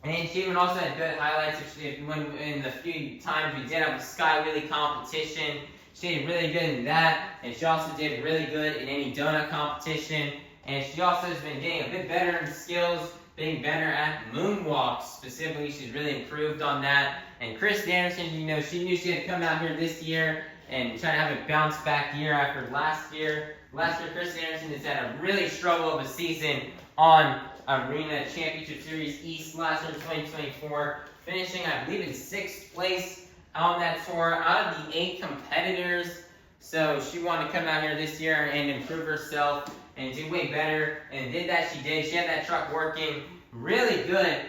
And she even also had good highlights in the few times we did have a Sky Wheelie competition. She did really good in that, and she also did really good in any donut competition. And she also has been getting a bit better in skills, being better at moonwalks specifically. She's really improved on that. And Krysten Anderson, you know, she knew she had to come out here this year and try to have a bounce back year after last year. Last year, Krysten Anderson has had a really struggle of a season on Arena Championship Series East last year in 2024, finishing, I believe, in 6th place on that tour out of the 8 competitors. So she wanted to come out here this year and improve herself and do way better, and did that. She did. She had that truck working really good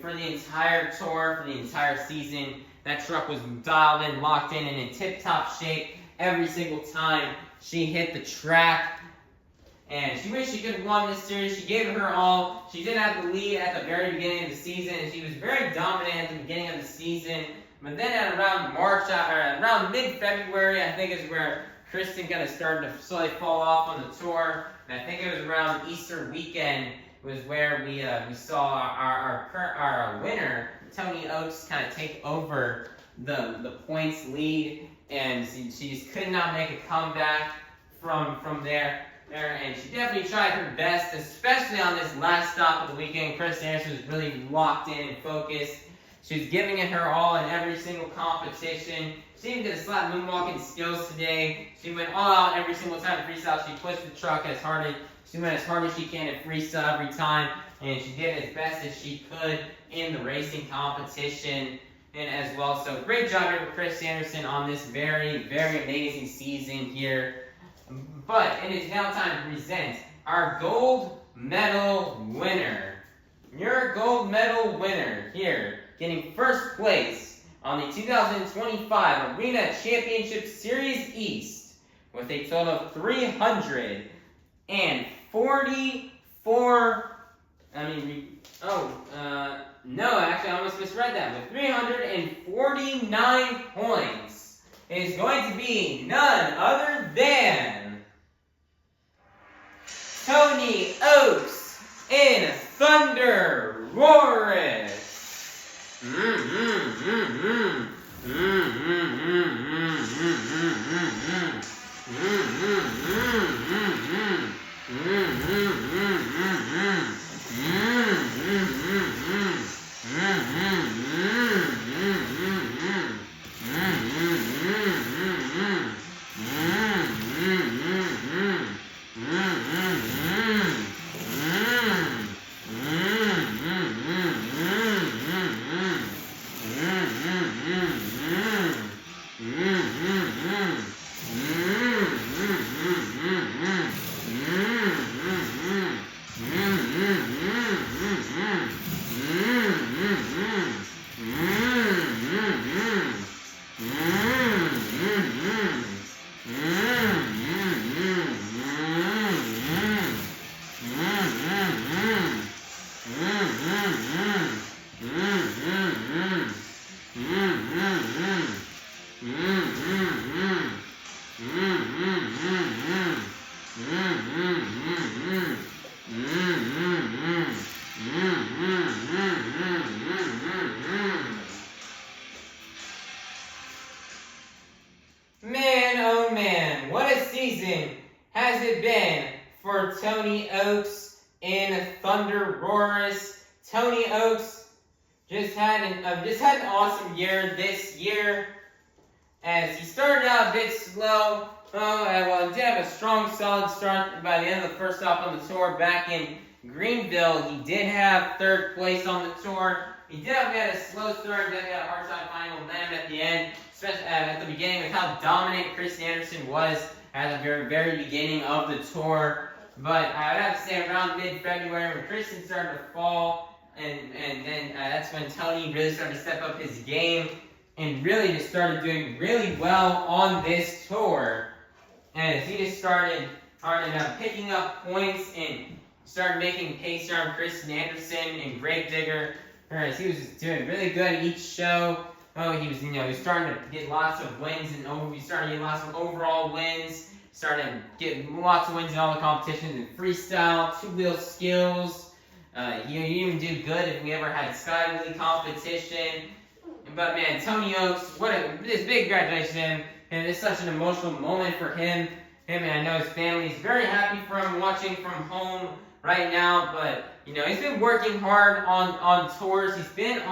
for the entire tour, for the entire season. That truck was dialed in, locked in, and in tip-top shape every single time she hit the track. And she wished she could have won this series. She gave it her all. She did have the lead at the very beginning of the season, and she was very dominant at the beginning of the season. But then at around around mid-February, I think is where Krysten kind of started to slowly fall off on the tour. And I think it was around Easter weekend was where we saw our winner, Tony Ochs, kind of take over the points lead, and she just could not make a comeback from there. And she definitely tried her best, especially on this last stop of the weekend. Krysten Anderson was really locked in and focused. She was giving it her all in every single competition. She even did a slap moonwalking skills today. She went all out every single time in freestyle. She pushed the truck she went as hard as she can in freestyle every time, and she did as best as she could in the racing competition and as well. So great job here with Krysten Anderson on this very, very amazing season here. But it is now time to present our gold medal winner. Your gold medal winner here, getting first place on the 2025 Arena Championship Series East with a total of 344. No, actually, I almost misread that. With 349 points is going to be none other than Tony Ochs in ThunderROARus. Man, oh man, what a season has it been for Tony Ochs in ThunderROARus. Tony Ochs just had an awesome year this year, as he started out a bit slow. He did have a strong, solid start by the end of the first stop on the tour back in Greenville. He did have 3rd place on the tour. He definitely had a slow start and definitely had a hard time finding momentum at the end, especially at the beginning with how dominant Krysten Anderson was at the very, very beginning of the tour. But I would have to say around mid-February when Krysten started to fall, and then that's when Tony really started to step up his game and really just started doing really well on this tour. And he just started picking up points and started making pace around Krysten Anderson and Granger. He was just doing really good at each show. He was starting to get lots of wins and he started getting lots of overall wins. Started getting lots of wins in all the competitions in freestyle, 2-wheel skills. You even do good if we ever had Sky Wheelie competition. But man, Tony Ochs, this big congratulations to him. and it's such an emotional moment for him. And I know his family is very happy for him watching from home right now. But you know, he's been working hard on tours. He's been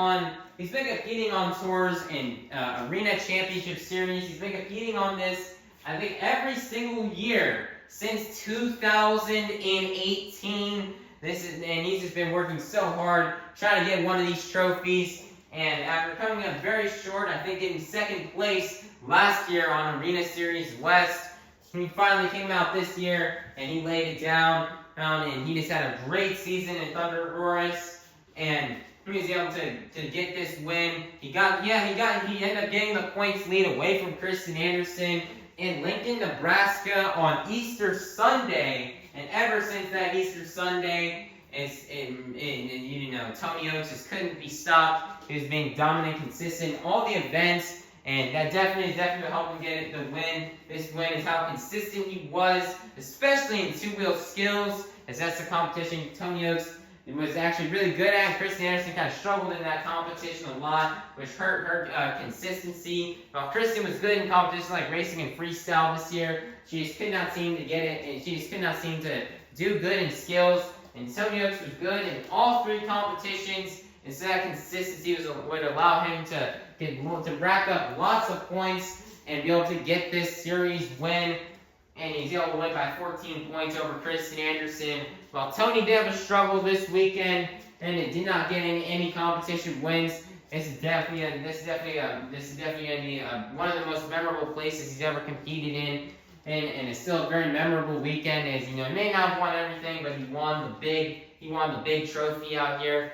competing on tours in Arena Championship Series. He's been competing on this, I think, every single year since 2018. And he's just been working so hard trying to get one of these trophies. And after coming up very short, I think getting second place last year on Arena Series West, he finally came out this year and he laid it down. And he just had a great season in ThunderROARus, and he was able to get this win. He ended up getting the points lead away from Krysten in Lincoln, Nebraska on Easter Sunday. And ever since that Easter Sunday, Tony Ochs just couldn't be stopped. He was being dominant, consistent in all the events, and that definitely helped him get the win. This win is how consistent he was, especially in two-wheel skills, as that's the competition Tony Ochs was actually really good at. Krysten kind of struggled in that competition a lot, which hurt her consistency. While Krysten was good in competition like racing and freestyle this year, she just could not seem to get it, and she just could not seem to do good in skills. And Tony Ochs was good in all three competitions, and so that consistency would allow him to rack up lots of points and be able to get this series win. And he's able to win by 14 points over Krysten. While Tony did have a struggle this weekend and it did not get any competition wins, this is definitely going to be one of the most memorable places he's ever competed in. And it's still a very memorable weekend, as you know, he may not have won everything, but he won the big trophy out here.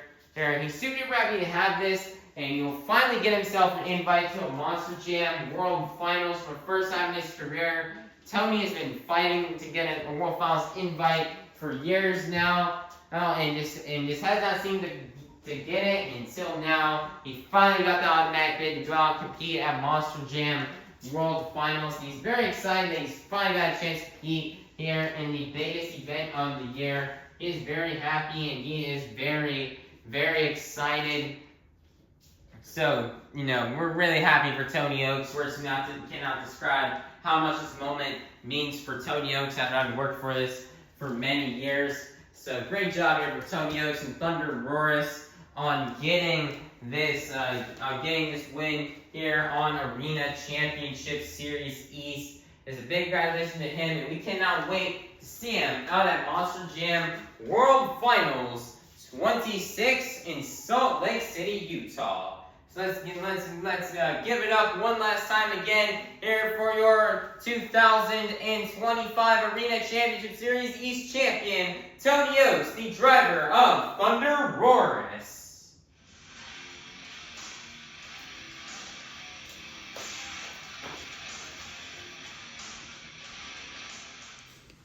He's super happy to have this, and he'll finally get himself an invite to a Monster Jam World Finals for the first time in his career. Tony has been fighting to get a World Finals invite for years now, and just has not seemed to get it until now. He finally got the automatic bid to go out and compete at Monster Jam World Finals. And he's very excited that he's finally got a chance to compete here in the biggest event of the year. He is very happy and he is very, very excited. So, you know, we're really happy for Tony Ochs. Words cannot describe how much this moment means for Tony Ochs after having worked for this for many years. So great job here for Tony Ochs and ThunderROARus on getting this win here on Arena Championship Series East. It's a big congratulations to him, and we cannot wait to see him out at Monster Jam World Finals 26 in Salt Lake City, Utah. So let's give it up one last time again here for your 2025 Arena Championship Series East champion, Tony Ochs, the driver of ThunderROARus.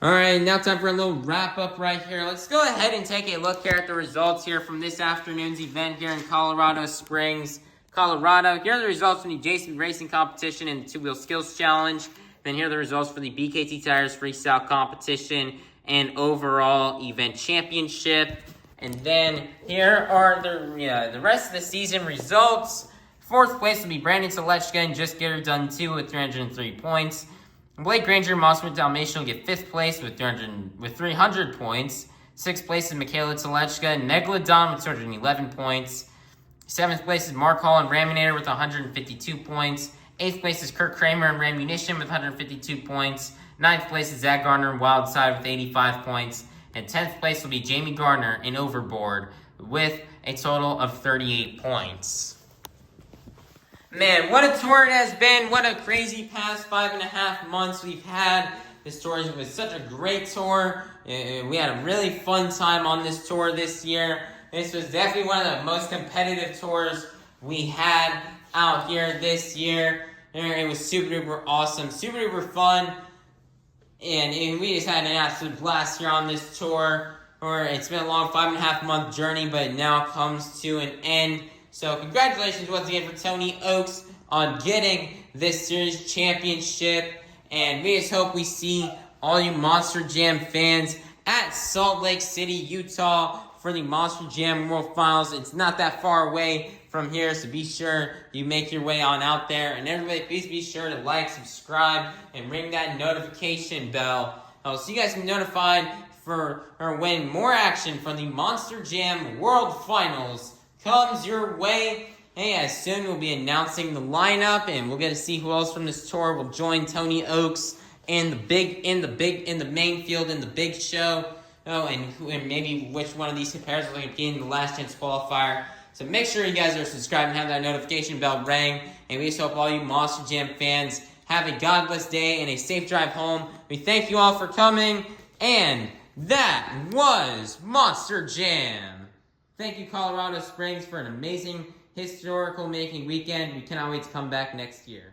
Alright, now time for a little wrap-up right here. Let's go ahead and take a look here at the results here from this afternoon's event here in Colorado Springs, Colorado. Here are the results from the Jamey Racing Competition and the Two-Wheel Skills Challenge. Then here are the results for the BKT Tires Freestyle Competition and overall event championship. And then here are the rest of the season results. Fourth place will be Brandan Tulachka and Just Get Her Done 2 with 303 points. Granger and Dalmatian will get 5th place with 300 points. 6th place is Mikayla Tulachka and Megalodon with 211 points. 7th place is Mark Hall and Raminator with 152 points. 8th place is Kraehmer and Rammunition with 152 points. 9th place is Zack, Garner and Wildside with 85 points. And 10th place will be Jamey, Garner and Overboard with a total of 38 points. Man, what a tour it has been. What a crazy past 5.5 months we've had. This tour was such a great tour. We had a really fun time on this tour this year. This was definitely one of the most competitive tours we had out here this year. It was super duper awesome, super duper fun. And we just had an absolute blast here on this tour. It's been a long 5.5 month journey, but it now comes to an end. So congratulations once again for Tony Ochs on getting this series championship. And we just hope we see all you Monster Jam fans at Salt Lake City, Utah for the Monster Jam World Finals. It's not that far away from here, so be sure you make your way on out there. And everybody, please be sure to like, subscribe, and ring that notification bell so you guys can be notified for when more action from the Monster Jam World Finals comes your way. Hey, as soon we'll be announcing the lineup, and we'll get to see who else from this tour will join Tony Ochs in the main field in the big show. And maybe which one of these pairs will be in the last chance qualifier. So make sure you guys are subscribed and have that notification bell ring. And we just hope all you Monster Jam fans have a godless day and a safe drive home. We thank you all for coming, and that was Monster Jam. Thank you, Colorado Springs, for an amazing historical making weekend. We cannot wait to come back next year.